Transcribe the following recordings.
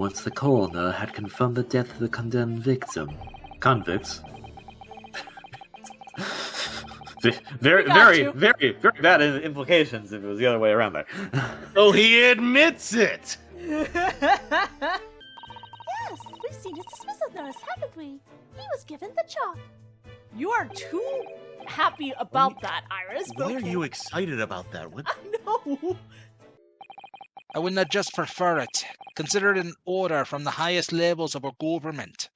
once the coroner had confirmed the death of the condemned victim. Convicts. Very bad implications if it was the other way around there. So he admits it! Yes, we've seen his dismissal notice, haven't we? He was given the job. You are too happy about that, Iris. Why are you excited about that? What? No. I would not just prefer it. Consider it an order from the highest levels of our government.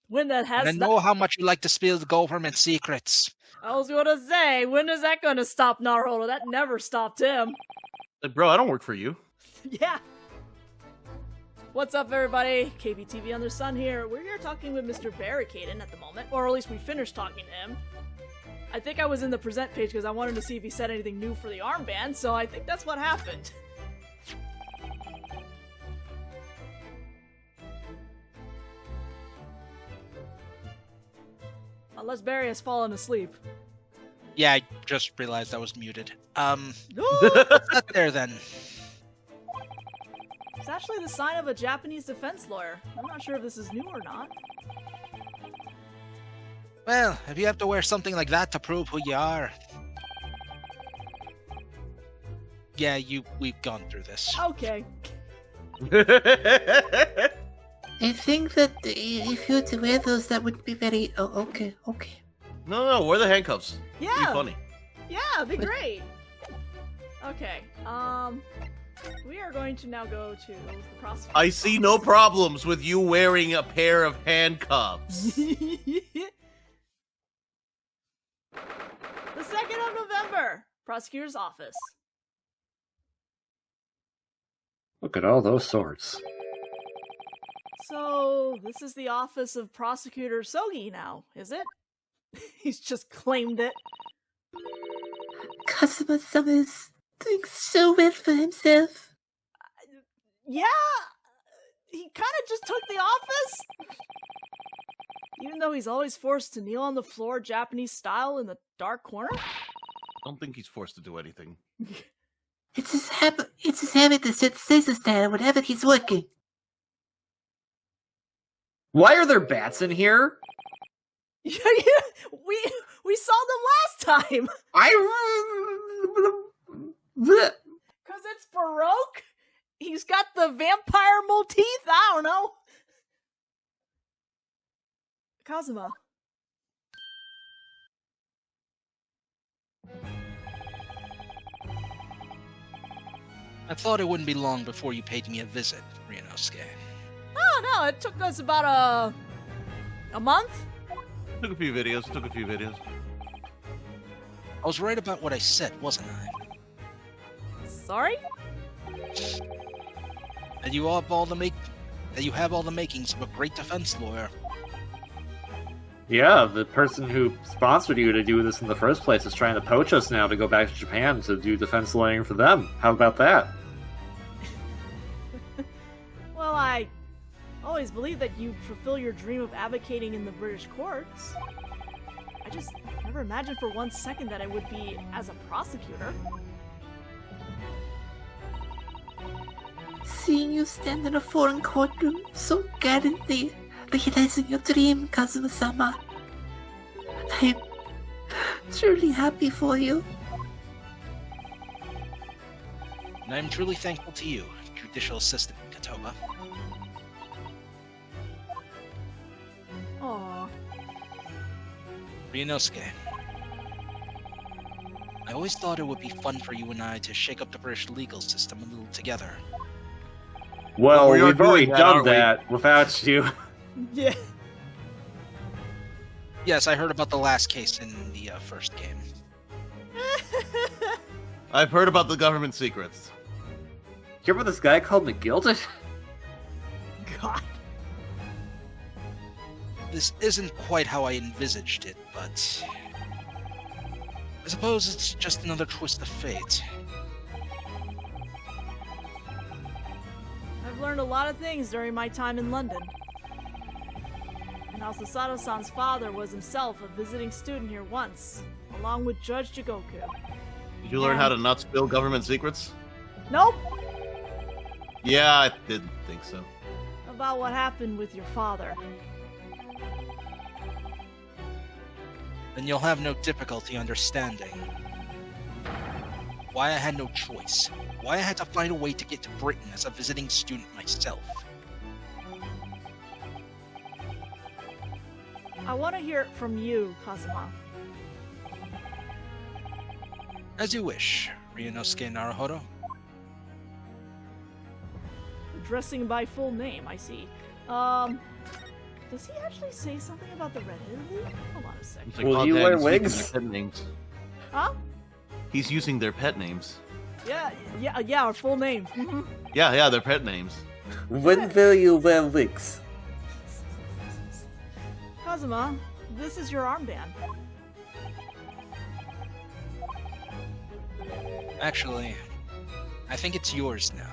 When that has... And I know how much you like to spill the government secrets. I was going to say, when is that going to stop Naruto? That never stopped him. Bro, I don't work for you. Yeah. What's up, everybody? KBTV Under Sun here. We're here talking with Mr. Barricaden at the moment, or at least we finished talking to him. I think I was in the present page because I wanted to see if he said anything new for the armband, so I think that's what happened. Unless Barry has fallen asleep. Yeah, I just realized I was muted. No! What's that there then? It's actually the sign of a Japanese defense lawyer. I'm not sure if this is new or not. Well, if you have to wear something like that to prove who you are... Yeah, we've gone through this. Okay. I think that if you were to wear those, that would be very... Oh, okay. No, wear the handcuffs. Yeah. It'd be funny. Yeah, it'd be great. Okay, we are going to now go to the prosecutor. I see no problems with you wearing a pair of handcuffs. The 2nd of November, prosecutor's office. Look at all those swords. So, this is the office of Prosecutor Sogi now, is it? He's just claimed it. Kazuma-sama is doing so well for himself. Yeah, he kind of just took the office. Even though he's always forced to kneel on the floor Japanese style in the dark corner. I don't think he's forced to do anything. It's his habit to sit Taisa style whenever he's working. Why are there bats in here? Yeah, we saw them last time. Because it's Baroque? He's got the vampire motif? I don't know. Kazuma. I thought it wouldn't be long before you paid me a visit, Ryunosuke. Oh, no, it took us about a month? Took a few videos. I was right about what I said, wasn't I? Sorry? That you have all the makings of a great defense lawyer. Yeah, the person who sponsored you to do this in the first place is trying to poach us now to go back to Japan to do defense lawyering for them. How about that? Well, I always believed that you'd fulfill your dream of advocating in the British courts. I just never imagined for one second that I would be as a prosecutor. Seeing you stand in a foreign courtroom so gallantly, realizing your dream, Kazuma-sama. I'm truly happy for you. And I'm truly thankful to you, Judicial Assistant Katoba. Aww. Ryunosuke. I always thought it would be fun for you and I to shake up the British legal system a little together. Well, we are we've already doing that, done aren't we? that without you. Yeah. Yes, I heard about the last case in the first game. I've heard about the government secrets. Hear about this guy called McGilded? God. This isn't quite how I envisaged it, but... I suppose it's just another twist of fate. I've learned a lot of things during my time in London. And also Sato-san's father was himself a visiting student here once, along with Judge Jigoku. Did you learn how to not spill government secrets? Nope! Yeah, I didn't think so. about what happened with your father. Then you'll have no difficulty understanding why I had no choice. Why I had to find a way to get to Britain as a visiting student myself. I want to hear it from you, Kazuma. As you wish, Ryunosuke Naruhodo. Addressing by full name, I see. Does he actually say something about the Red-Headed League? Hold on a second. It's like Will you Hawkeye wear is using wigs? their pet names. Huh? He's using their pet names. Yeah, our full name. Mhm. Yeah, their pet names. When will you wear wigs? Kazuma, this is your armband. Actually, I think it's yours now.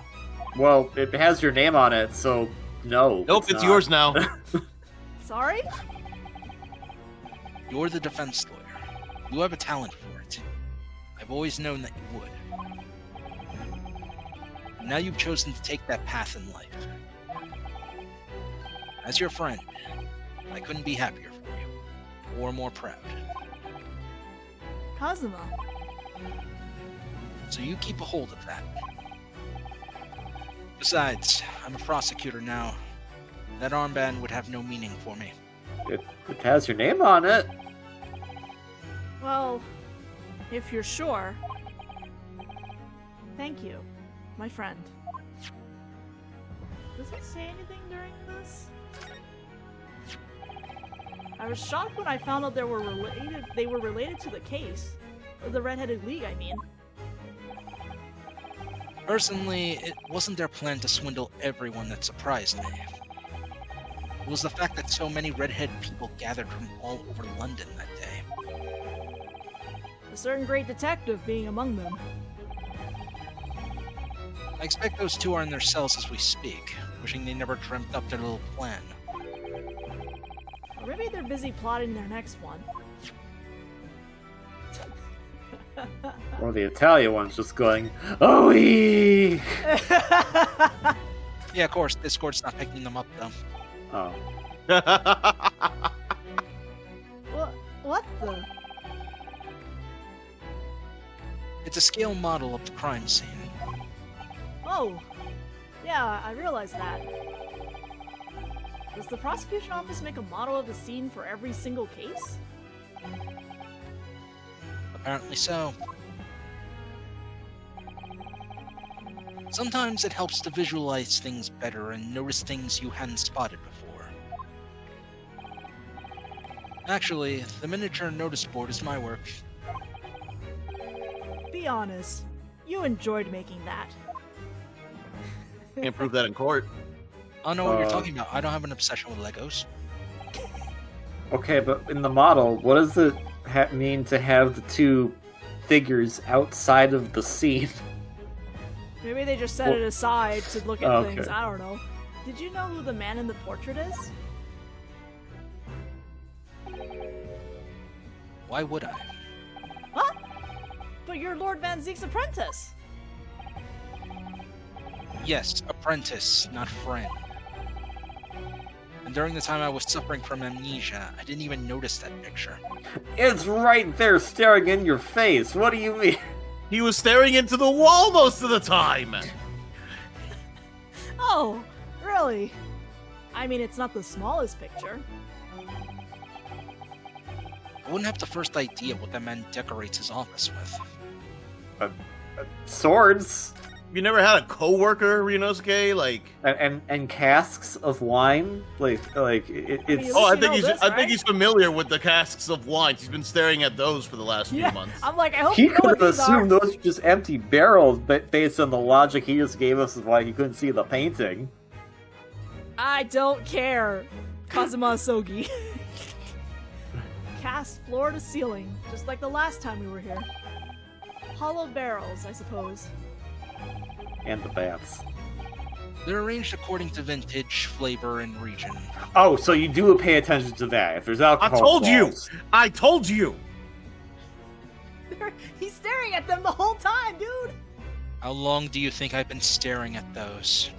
Well, it has your name on it, so no. Nope, it's not. yours now. Sorry? You're the defense lawyer. You have a talent for it. I've always known that you would. Now you've chosen to take that path in life. As your friend, I couldn't be happier for you, or more proud. Kazuma. So you keep a hold of that. Besides, I'm a prosecutor now. That armband would have no meaning for me. It has your name on it. Well, if you're sure. Thank you, my friend. Does he say anything during this? I was shocked when I found out they were related to the case. The Red-Headed League, I mean. Personally, it wasn't their plan to swindle everyone that surprised me. It was the fact that so many redhead people gathered from all over London that day. A certain great detective being among them. I expect those two are in their cells as we speak, wishing they never dreamt up their little plan. Or maybe they're busy plotting their next one. Or the Italian one's just going, oh Yeah, of course, Discord's not picking them up though. Oh. What the? It's a scale model of the crime scene. Oh, yeah, I realized that. Does the prosecution office make a model of the scene for every single case? Apparently so. Sometimes it helps to visualize things better and notice things you hadn't spotted before. Actually, the miniature notice board is my work. Be honest, you enjoyed making that. Can't prove that in court. I don't know what you're talking about. I don't have an obsession with Legos. Okay, but in the model, what does it mean to have the two figures outside of the scene? Maybe they just set it aside to look at Okay. things. I don't know. Did you know who the man in the portrait is? Why would I? Huh? But you're Lord Van Zeek's apprentice. Yes, apprentice, not friend. And during the time I was suffering from amnesia, I didn't even notice that picture. It's right there staring in your face. What do you mean? He was staring into the wall most of the time. Oh, really? I mean, it's not the smallest picture. I wouldn't have the first idea what that man decorates his office with. Swords You never had a coworker, Ryunosuke? Like, and casks of wine. It's. oh, I You think know he's this, I right? think he's familiar with the casks of wine. He's been staring at those for the last few months. I'm like, I hope He you know what could have these are. assumed those are just empty barrels, but based on the logic he just gave us of why he couldn't see the painting. I don't care, Kazuma Sogi. Cast floor to ceiling, just like the last time we were here. Hollow barrels, I suppose. And the bats. They're arranged according to vintage, flavor, and region. Oh, so you do pay attention to that. If there's alcohol told you! involved. I told you! He's staring at them the whole time, dude! How long do you think I've been staring at those?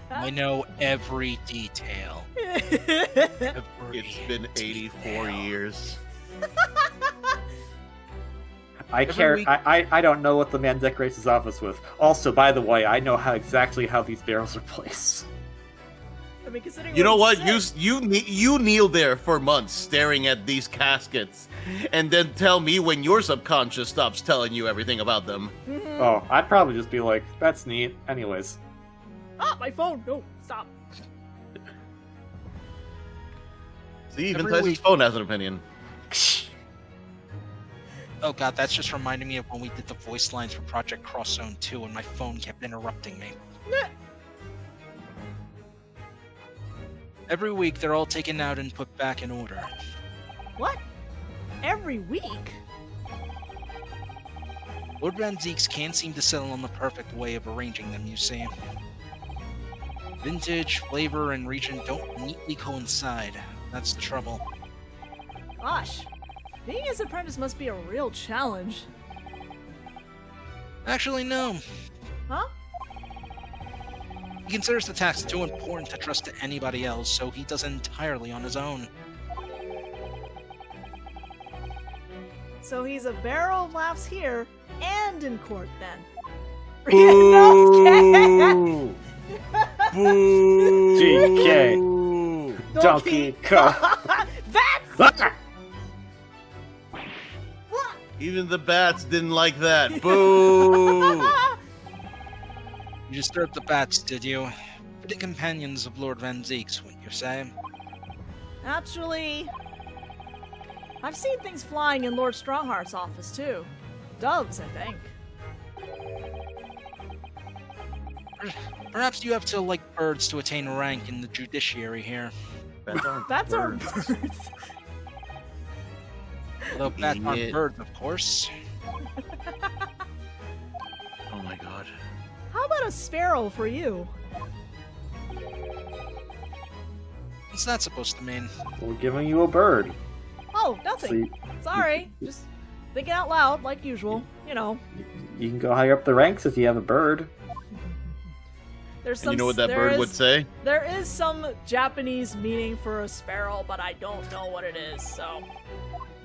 I know every detail. It's been 84 years. I don't know what the man decorates his office with. Also, by the way, I know exactly how these barrels are placed. I mean, considering You know what? said- You kneel there for months staring at these caskets, and then tell me when your subconscious stops telling you everything about them. Oh, I'd probably just be like, that's neat. Anyways. Ah, my phone! No, stop. See, even Every Taisa's week- phone has an opinion. Oh god, that's just reminding me of when we did the voice lines for Project Cross Zone 2 and my phone kept interrupting me. Every week, they're all taken out and put back in order. What? Every week? Lord Van Zeeks can't seem to settle on the perfect way of arranging them, you see. Vintage, flavor, and region don't neatly coincide. That's the trouble. Gosh, being his apprentice must be a real challenge. Actually, no. Huh? He considers the task too important to trust to anybody else, so he does it entirely on his own. So he's a barrel of laughs here and in court then. Boo! No, Boo! GK. Donkey Kong. That's Even the bats didn't like that. Boo! You disturbed the bats, did you? Fitting companions of Lord Van Zeeks, wouldn't you say? Actually, I've seen things flying in Lord Strongheart's office too. Doves, I think. Perhaps you have to like birds to attain rank in the judiciary here. That's our birds. birds. Although bats aren't Idiot. birds, of course. Oh my god. How about a sparrow for you? What's that supposed to mean? We're giving you a bird. Oh, So nothing. Sorry. Just thinking out loud, like usual. You know, you can go higher up the ranks if you have a bird. there's And some. you know what that there bird is- would say? There is some Japanese meaning for a sparrow, but I don't know what it is. So,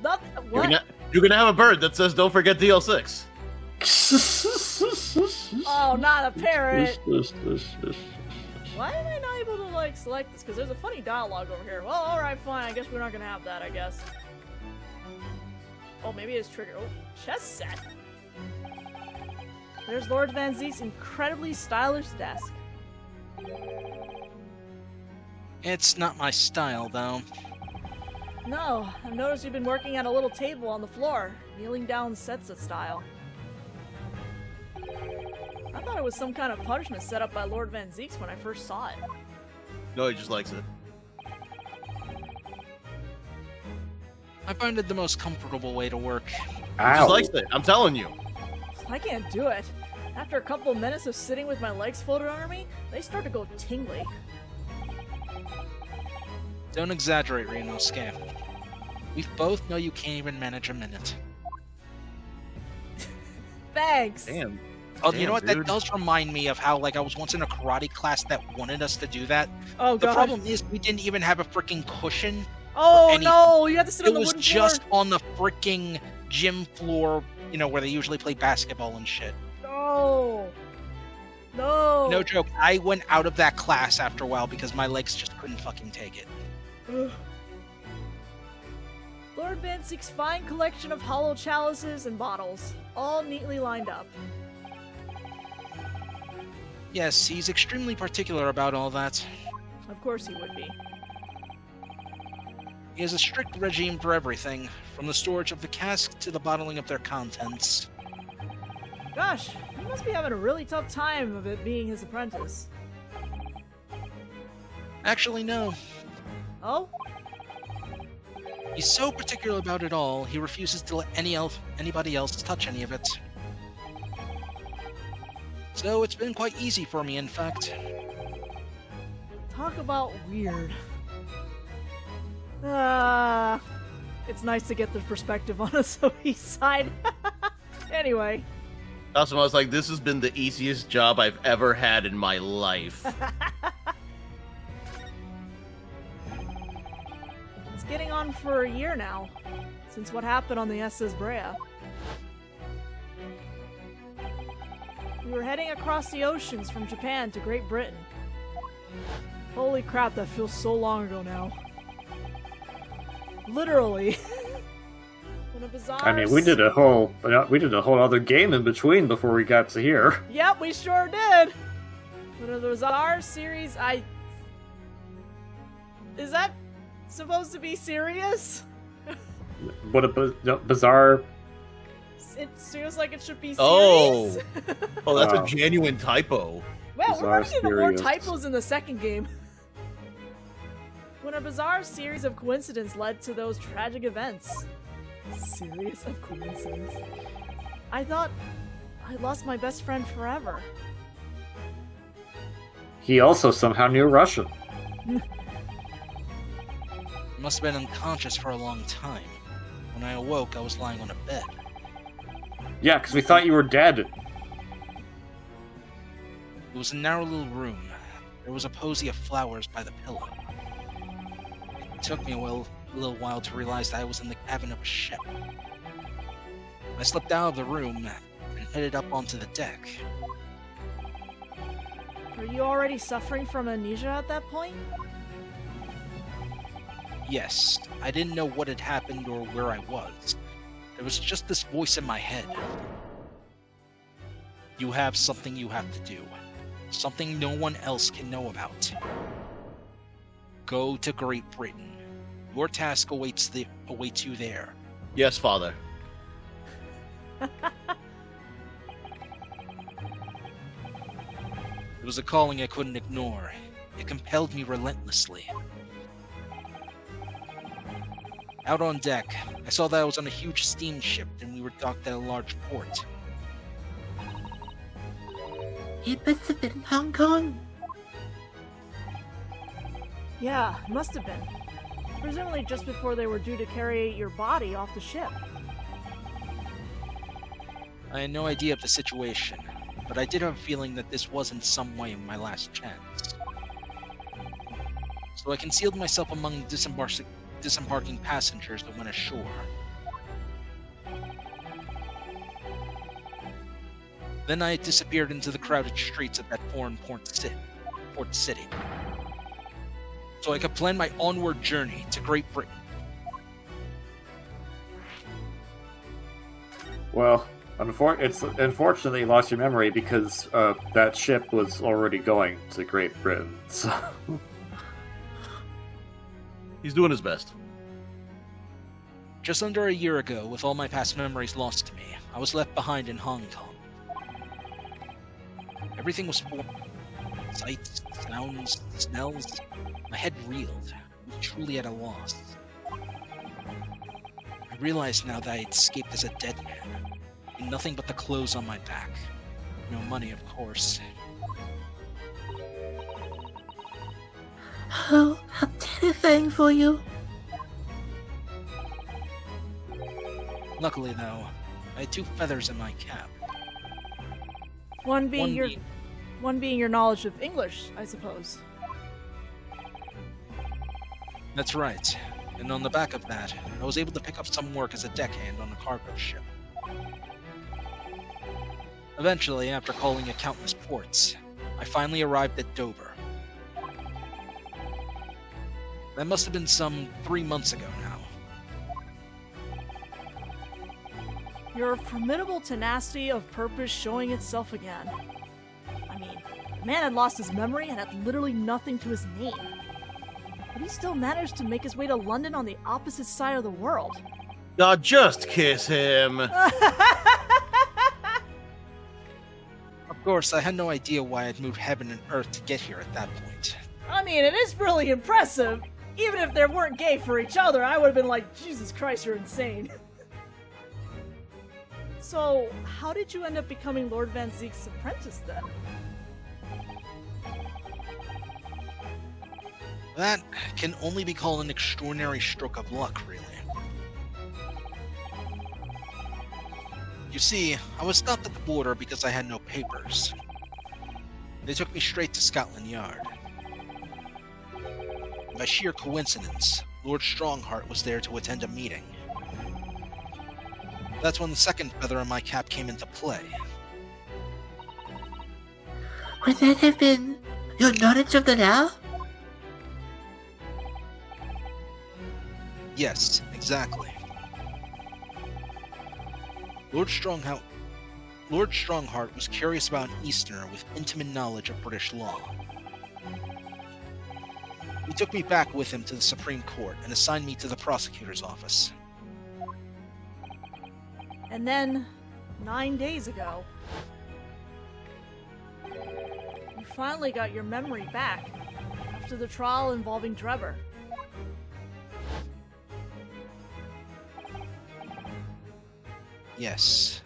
nothing. What? You're gonna have a bird that says, "Don't forget DL6." Oh, not a parrot. Why am I not able to like select this? Because there's a funny dialogue over here. Well, all right, fine. I guess we're not gonna have that. I guess. Oh, maybe it's triggered. Oh, chess set. There's Lord Van Zeek's incredibly stylish desk. It's not my style, though. No, I've noticed you've been working at a little table on the floor, kneeling down Setsa style. I thought it was some kind of punishment set up by Lord Van Zeeks when I first saw it. No, he just likes it. I find it the most comfortable way to work. He Ow. just likes it. I'm telling you. I can't do it. After a couple minutes of sitting with my legs folded under me, they start to go tingly. Don't exaggerate, Ryunosuke. We both know you can't even manage a minute. Thanks! Damn. Oh, you Damn, know what? dude. That does remind me of how, like, I was once in a karate class that wanted us to do that. Oh The god. problem is we didn't even have a freaking cushion. Oh anything. no! You have to sit It on the was wooden just floor. on the freaking gym floor, you know, where they usually play basketball and shit. No! No! No joke. I went out of that class after a while because my legs just couldn't fucking take it. Ugh. Lord Van Zeek's fine collection of hollow chalices and bottles, all neatly lined up. Yes, he's extremely particular about all that. Of course he would be. He has a strict regime for everything, from the storage of the cask to the bottling of their contents. Gosh, he must be having a really tough time of it being his apprentice. Actually, no. Oh? He's so particular about it all, he refuses to let anybody else touch any of it. So it's been quite easy for me, in fact. Talk about weird. It's nice to get the perspective on a Sohi side. Anyway, That's when I was like, this has been the easiest job I've ever had in my life. It's getting on for a year now, since what happened on the SS Brea. We were heading across the oceans from Japan to Great Britain. Holy crap, that feels so long ago now. Literally. When a bizarre... I mean, we did a whole other game in between before we got to here. Yep, we sure did! When a bizarre series Is that supposed to be serious? What a bizarre... It feels like it should be serious. Oh, that's Wow. a genuine typo. Wow, we're Bizarre running even more serious. typos in the second game. When a bizarre series of coincidence led to those tragic events. Series of coincidence? I thought I lost my best friend forever. He also somehow knew Russian. I must have been unconscious for a long time. When I awoke, I was lying on a bed. Yeah, because we thought you were dead. It was a narrow little room. There was a posy of flowers by the pillow. It took me a little while to realize that I was in the cabin of a ship. I slipped out of the room and headed up onto the deck. Were you already suffering from amnesia at that point? Yes, I didn't know what had happened or where I was. There was just this voice in my head. You have something you have to do. Something no one else can know about. Go to Great Britain. Your task awaits you there. Yes, father. It was a calling I couldn't ignore. It compelled me relentlessly. Out on deck, I saw that I was on a huge steamship and we were docked at a large port. It must have been Hong Kong. Yeah, must have been. Presumably just before they were due to carry your body off the ship. I had no idea of the situation, but I did have a feeling that this was in some way my last chance. So I concealed myself among disembarking passengers that went ashore. Then I disappeared into the crowded streets of that foreign port city. So I could plan my onward journey to Great Britain. Well, unfortunately you lost your memory because that ship was already going to Great Britain. So. He's doing his best. Just under a year ago, with all my past memories lost to me, I was left behind in Hong Kong. Everything was foreign. Sights, sounds, smells. My head reeled. I was truly at a loss. I realized now that I had escaped as a dead man. And nothing but the clothes on my back. No money, of course. Oh, how terrifying for you. Luckily, though, I had two feathers in my cap. One being One being- your knowledge of English, I suppose. That's right. And on the back of that, I was able to pick up some work as a deckhand on a cargo ship. Eventually, after calling at countless ports, I finally arrived at Dover. That must have been some 3 months ago now. Your formidable tenacity of purpose showing itself again. I mean, the man had lost his memory and had literally nothing to his name. But he still managed to make his way to London on the opposite side of the world. Now just kiss him. Of course, I had no idea why I'd moved heaven and earth to get here at that point. I mean, it is really impressive. Even if they weren't gay for each other, I would have been like, Jesus Christ, you're insane. So, how did you end up becoming Lord Van Zeek's apprentice then? That can only be called an extraordinary stroke of luck, really. You see, I was stopped at the border because I had no papers. They took me straight to Scotland Yard. By sheer coincidence, Lord Strongheart was there to attend a meeting. That's when the second feather in my cap came into play. Would that have been your knowledge of the law? Yes, exactly. Lord Strongheart was curious about an Easterner with intimate knowledge of British law. He took me back with him to the Supreme Court and assigned me to the prosecutor's office. And then, 9 days ago, you finally got your memory back after the trial involving Trevor. Yes.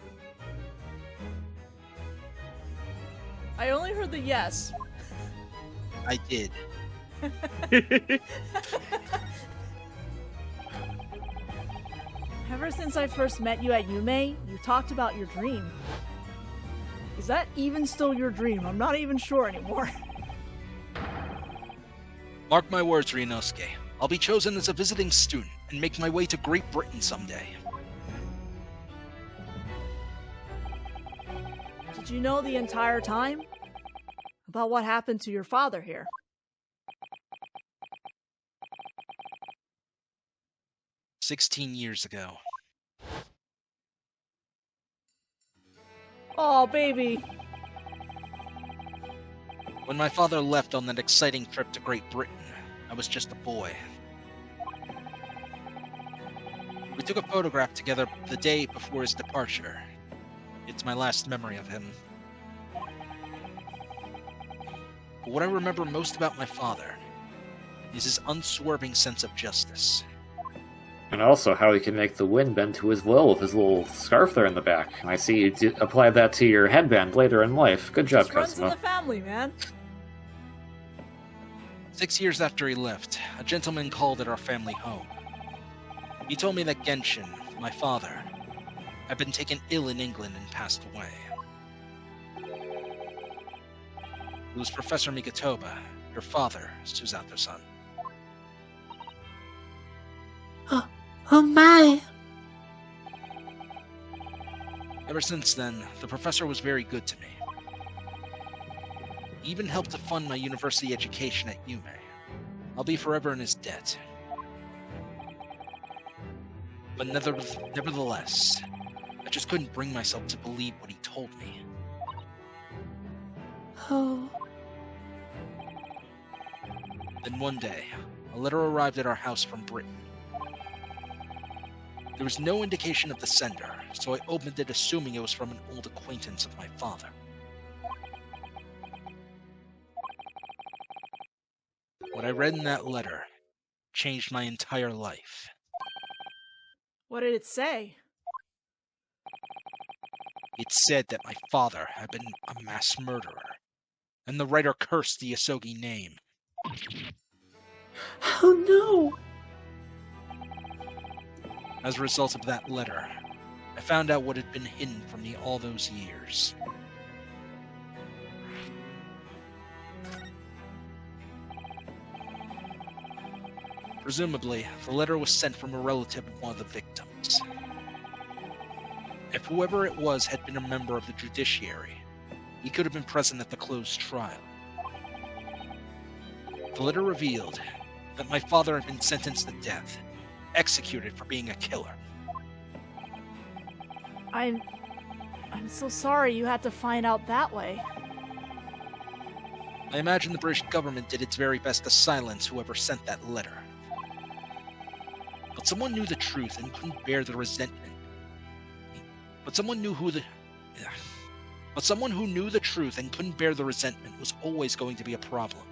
I only heard the yes. I did. Ever since I first met you at Yume, you talked about your dream. Is that even still your dream? I'm not even sure anymore. Mark my words, Ryunosuke. I'll be chosen as a visiting student and make my way to Great Britain someday. Did you know the entire time about what happened to your father here? "16 years ago. Oh, baby. When my father left on that exciting trip to Great Britain, I was just a boy. We took a photograph together the day before his departure. It's my last memory of him. But what I remember most about my father is his unswerving sense of justice. And also how he can make the wind bend to his will with his little scarf there in the back. And I see you applied that to your headband later in life. Good job, Just runs in the Cosmo. family, man. 6 years after he left, a gentleman called at our family home. He told me that Genshin, my father, had been taken ill in England and passed away. It was Professor Mikotoba, your father, Suzato-san. Oh my! Ever since then, the professor was very good to me. He even helped to fund my university education at Yume. I'll be forever in his debt. But nevertheless, I just couldn't bring myself to believe what he told me. Oh, Then one day, a letter arrived at our house from Britain. There was no indication of the sender, so I opened it assuming it was from an old acquaintance of my father. What I read in that letter changed my entire life. What did it say? It said that my father had been a mass murderer, and the writer cursed the Asogi name. oh no! As a result of that letter, I found out what had been hidden from me all those years. Presumably, the letter was sent from a relative of one of the victims. If whoever it was had been a member of the judiciary, he could have been present at the closed trial. The letter revealed that my father had been sentenced to death, executed for being a killer. I'm so sorry you had to find out that way. I imagine the British government did its very best to silence whoever sent that letter. But someone knew the truth and couldn't bear the resentment. But someone who knew the truth and couldn't bear the resentment was always going to be a problem.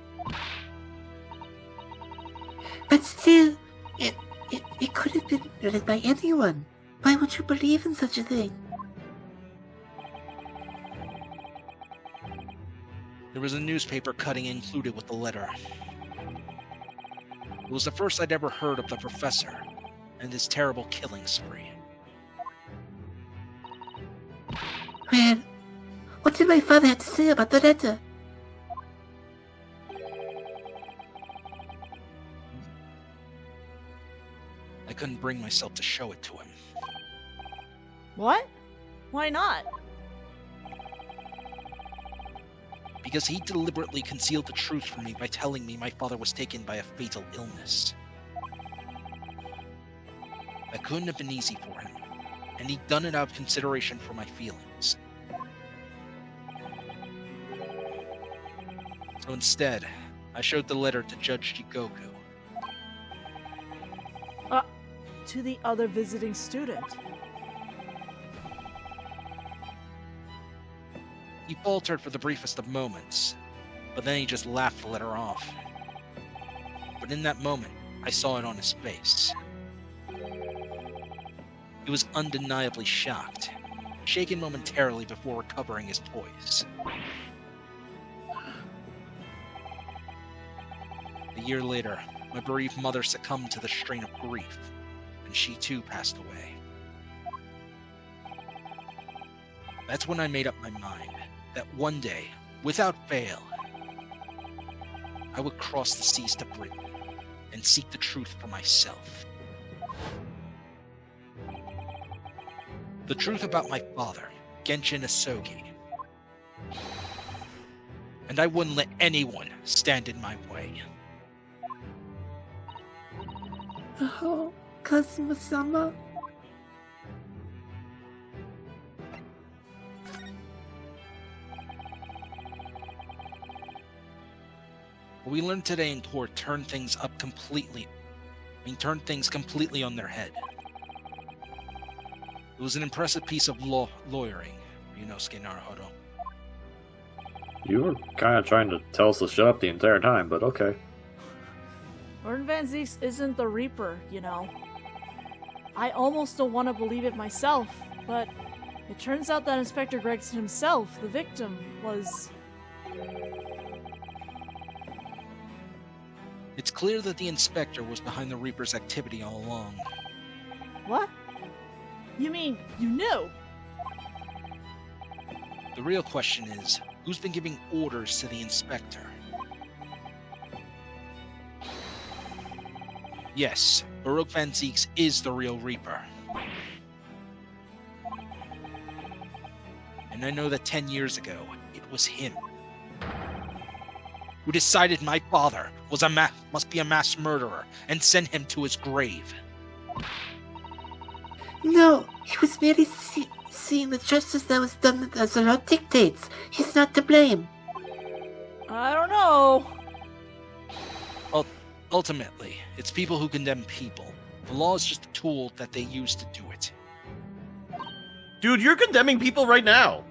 But still, it could have been read by anyone. Why would you believe in such a thing? There was a newspaper cutting included with the letter. It was the first I'd ever heard of the professor and his terrible killing spree. Well, what did my father have to say about the letter? I couldn't bring myself to show it to him. What? Why not? Because he deliberately concealed the truth from me by telling me my father was taken by a fatal illness. That couldn't have been easy for him, and he'd done it out of consideration for my feelings. So instead, I showed the letter to Judge Jigoku. To the other visiting student. He faltered for the briefest of moments, but then he just laughed the letter off. But in that moment, I saw it on his face. He was undeniably shocked, shaken momentarily before recovering his poise. A year later, my bereaved mother succumbed to the strain of grief, and she too passed away. That's when I made up my mind that one day, without fail, I would cross the seas to Britain and seek the truth for myself. The truth about my father, Genshin Asogi. And I wouldn't let anyone stand in my way. Oh, Kazuma-sama. What we learned today in court turned things up completely. Turned things completely on their head. It was an impressive piece of lawyering, Ryunosuke Naruhodo. You were kind of trying to tell us to shut up the entire time, but okay. Lord Van Zieks isn't the Reaper, you know. I almost don't want to believe it myself, but it turns out that Inspector Gregson himself, the victim, was... It's clear that the Inspector was behind the Reaper's activity all along. What? You mean, you knew? The real question is, who's been giving orders to the Inspector? Yes, Baroque Van Zieks is the real Reaper. And I know that 10 years ago, it was him who decided my father was must be a mass murderer and sent him to his grave. No, he was merely seeing the justice that was done as the law dictates. He's not to blame. I don't know. Well, ultimately, it's people who condemn people. The law is just a tool that they use to do it. Dude, you're condemning people right now.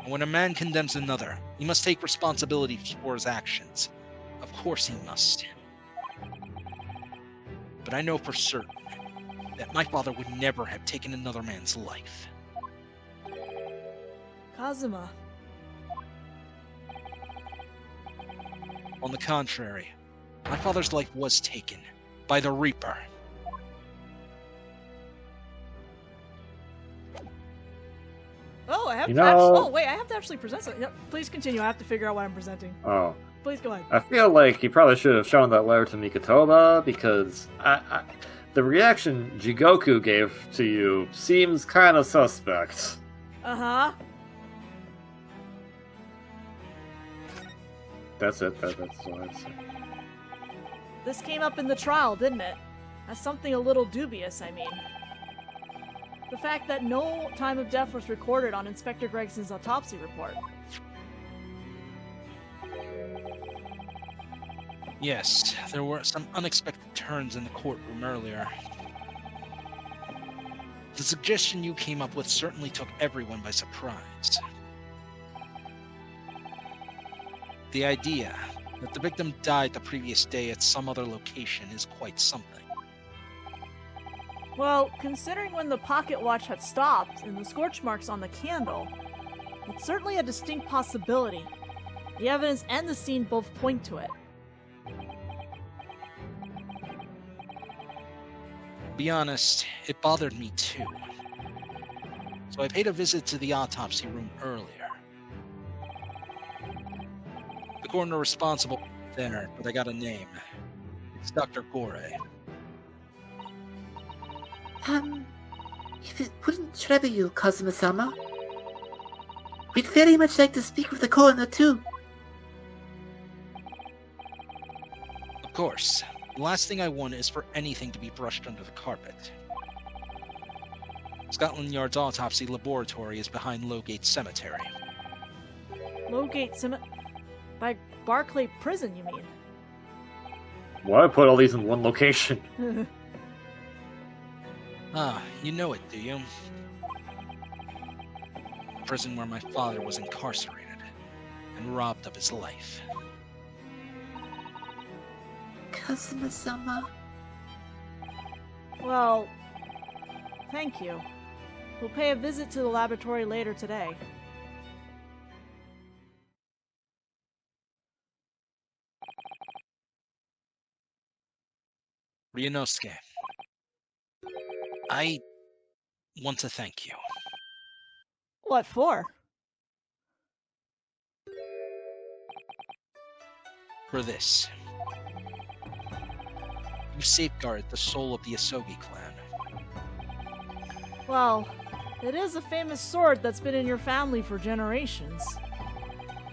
When a man condemns another, he must take responsibility for his actions. Of course he must. But I know for certain that my father would never have taken another man's life. Kazuma. On the contrary, my father's life was taken by the Reaper. Oh, I have You to know- oh, wait, I have to actually present something. Yep, please continue. I have to figure out what I'm presenting. Oh. Please go ahead. I feel like you probably should have shown that letter to Mikotoba, because the reaction Jigoku gave to you seems kind of suspect. Uh-huh. That's it. That's what I say. This came up in the trial, didn't it? That's something a little dubious, I mean. The fact that no time of death was recorded on Inspector Gregson's autopsy report. Yes, there were some unexpected turns in the courtroom earlier. The suggestion you came up with certainly took everyone by surprise. The idea that the victim died the previous day at some other location is quite something. Well, considering when the pocket watch had stopped and the scorch marks on the candle, it's certainly a distinct possibility. The evidence and the scene both point to it. be honest, it bothered me too. So I paid a visit to the autopsy room earlier. The coroner responsible there, but I got a name. It's Dr. Gore. If it wouldn't trouble you, Kazuma-sama, we'd very much like to speak with the coroner too. Of course. The last thing I want is for anything to be brushed under the carpet. Scotland Yard's autopsy laboratory is behind Lowgate Cemetery. Lowgate Cemetery? By Barclay Prison, you mean? Why put all these in one location? Ah, you know it, do you? The prison where my father was incarcerated and robbed of his life. Kazuma-sama. Well, thank you. We'll pay a visit to the laboratory later today. Ryunosuke, I want to thank you. What for? For this. You safeguarded the soul of the Asogi clan. Well, it is a famous sword that's been in your family for generations.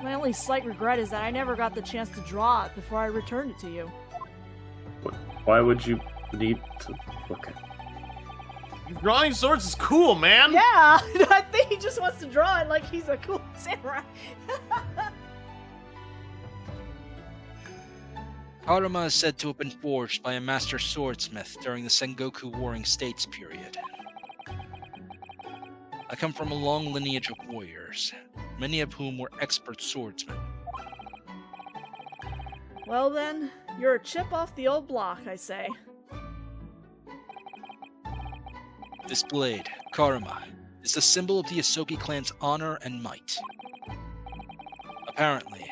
My only slight regret is that I never got the chance to draw it before I returned it to you. Why would you need to look at Drawing swords is cool, man. Yeah, I think he just wants to draw it like he's a cool samurai. Karuma is said to have been forged by a master swordsmith during the Sengoku Warring States period. I come from a long lineage of warriors, many of whom were expert swordsmen. Well then, you're a chip off the old block, I say. This blade, Karuma, is the symbol of the Asogi clan's honor and might. Apparently,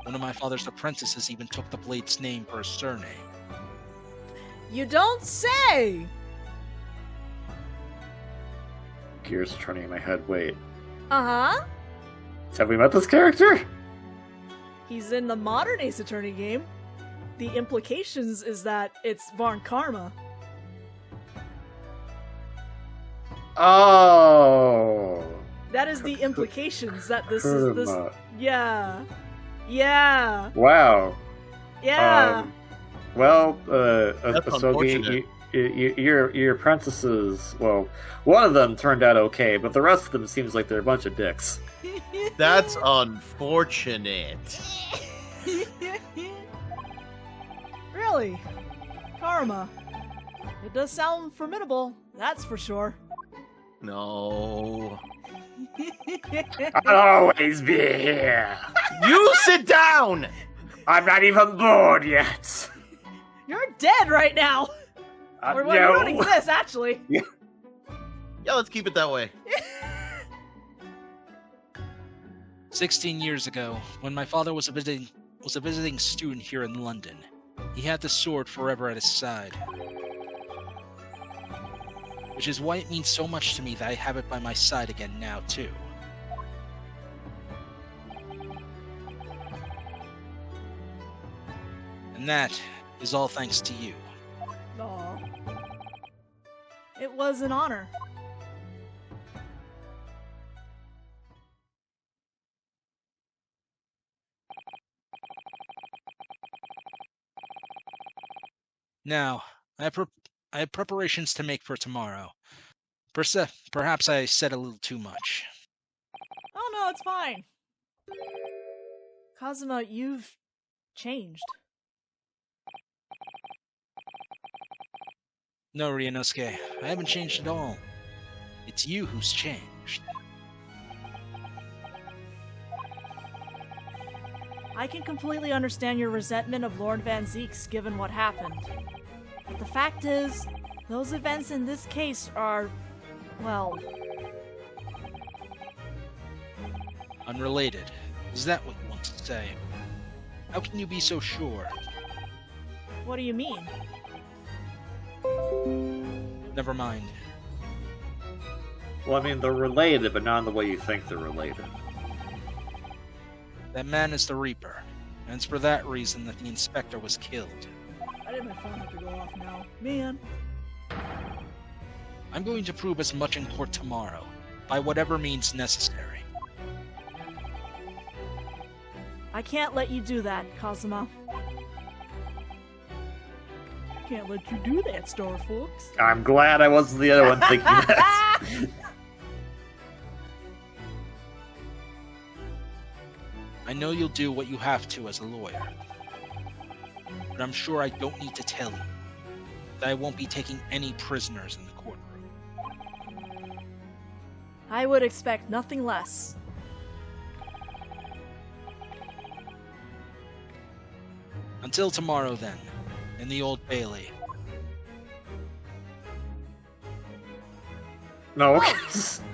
one of my father's apprentices even took the blade's name for a surname. You don't say! gears turning in my head? Wait, Uh-huh. have we met this character? He's in the modern Ace Attorney game. The implications is that it's Varn Karma. Oh, That is the implications that this is this. Kuruma. Yeah. Yeah. Wow. Yeah. Well, That's Asogi, unfortunate. your apprentices, well, one of them turned out okay, but the rest of them seems like they're a bunch of dicks. That's unfortunate. Really? Karma. It does sound formidable, that's for sure. No. I'll always be here. You sit down! I'm not even bored yet. You're dead right now! Or well, you don't exist, actually. Yeah, let's keep it that way. 16 years ago, when my father was a visiting student here in London, he had the sword forever at his side. Which is why it means so much to me that I have it by my side again now, too. And that is all thanks to you. Aw. It was an honor. Now, I have preparations to make for tomorrow. Perhaps I said a little too much. Oh no, it's fine. Kazuma, you've changed. No, Ryunosuke, I haven't changed at all. It's you who's changed. I can completely understand your resentment of Lord Van Zeeks given what happened. But the fact is, those events in this case are, well... Unrelated. Is that what you want to say? How can you be so sure? What do you mean? Never mind. Well, I mean, they're related, but not in the way you think they're related. That man is the Reaper, and it's for that reason that the Inspector was killed. I didn't my phone have to go off now. Man. I'm going to prove as much in court tomorrow, by whatever means necessary. I can't let you do that, Kazuma. Can't let you do that, Star Fox. I'm glad I wasn't the other one thinking that. I know you'll do what you have to as a lawyer, but I'm sure I don't need to tell you that I won't be taking any prisoners in the courtroom. I would expect nothing less. Until tomorrow, then, in the Old Bailey. No.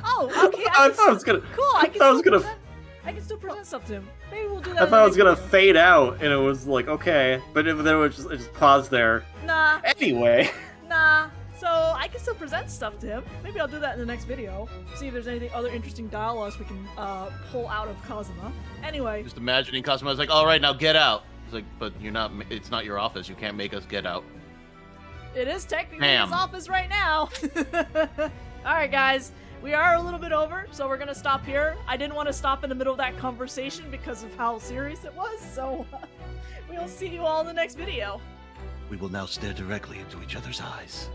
Oh, okay. I thought I was gonna. Cool. I thought I was gonna. I can still present stuff to him. Maybe we'll do that. I thought it was gonna video. fade out, and it was like okay, but then it just paused there. Nah, Anyway. nah. So I can still present stuff to him. Maybe I'll do that in the next video. See if there's anything other interesting dialogues we can pull out of Kazuma. Anyway, Just imagining Cosmo was like, all right, now get out. He's like, but you're not. It's not your office. You can't make us get out. it is technically Damn. his office right now. All right, guys. We are a little bit over, so we're gonna stop here. I didn't want to stop in the middle of that conversation because of how serious it was. So we'll see you all in the next video. We will now stare directly into each other's eyes.